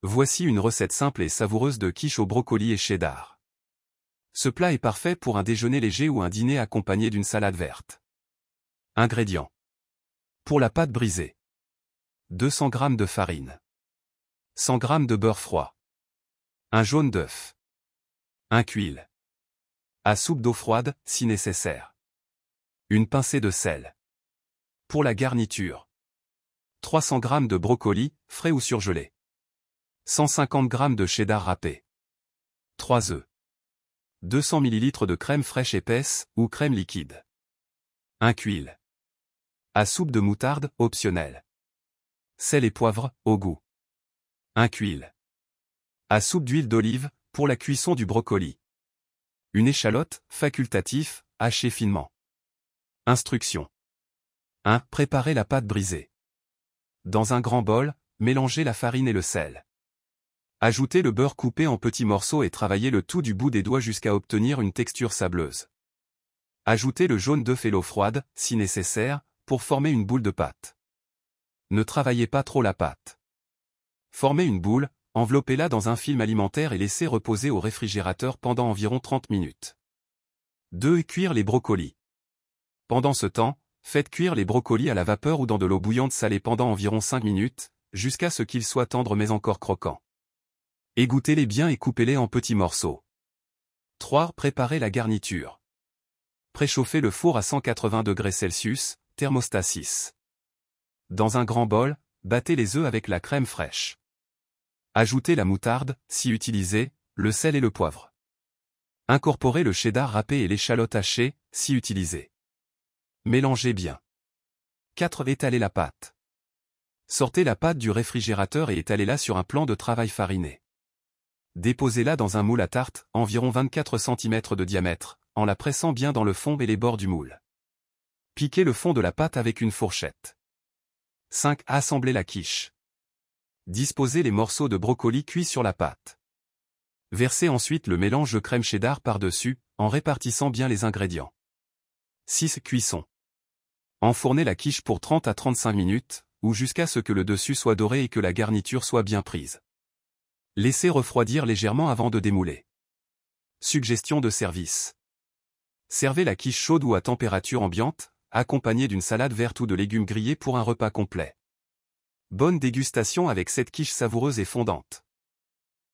Voici une recette simple et savoureuse de quiche au brocoli et cheddar. Ce plat est parfait pour un déjeuner léger ou un dîner accompagné d'une salade verte. Ingrédients. Pour la pâte brisée. 200 g de farine. 100 g de beurre froid. Un jaune d'œuf. Un huile. À soupe d'eau froide, si nécessaire. Une pincée de sel. Pour la garniture. 300 g de brocoli, frais ou surgelé. 150 g de cheddar râpé. 3 œufs. 200 ml de crème fraîche épaisse, ou crème liquide. Un huile. À soupe de moutarde, optionnel. Sel et poivre, au goût. Un huile. À soupe d'huile d'olive, pour la cuisson du brocoli. Une échalote, facultatif, hachée finement. Instructions. 1. Préparez la pâte brisée. Dans un grand bol, mélangez la farine et le sel. Ajoutez le beurre coupé en petits morceaux et travaillez le tout du bout des doigts jusqu'à obtenir une texture sableuse. Ajoutez le jaune d'œuf et l'eau froide, si nécessaire, pour former une boule de pâte. Ne travaillez pas trop la pâte. Formez une boule, enveloppez-la dans un film alimentaire et laissez reposer au réfrigérateur pendant environ 30 minutes. 2. Cuire les brocolis. Pendant ce temps, faites cuire les brocolis à la vapeur ou dans de l'eau bouillante salée pendant environ 5 minutes, jusqu'à ce qu'ils soient tendres mais encore croquants. Égouttez-les bien et coupez-les en petits morceaux. 3. Préparez la garniture. Préchauffez le four à 180 degrés Celsius, thermostat 6. Dans un grand bol, battez les œufs avec la crème fraîche. Ajoutez la moutarde, si utilisée, le sel et le poivre. Incorporez le cheddar râpé et l'échalote hachée, si utilisée. Mélangez bien. 4. Étalez la pâte. Sortez la pâte du réfrigérateur et étalez-la sur un plan de travail fariné. Déposez-la dans un moule à tarte, environ 24 cm de diamètre, en la pressant bien dans le fond et les bords du moule. Piquez le fond de la pâte avec une fourchette. 5. Assemblez la quiche. Disposez les morceaux de brocoli cuits sur la pâte. Versez ensuite le mélange de crème cheddar par-dessus, en répartissant bien les ingrédients. 6. Cuisson. Enfournez la quiche pour 30 à 35 minutes, ou jusqu'à ce que le dessus soit doré et que la garniture soit bien prise. Laissez refroidir légèrement avant de démouler. Suggestion de service. Servez la quiche chaude ou à température ambiante, accompagnée d'une salade verte ou de légumes grillés pour un repas complet. Bonne dégustation avec cette quiche savoureuse et fondante.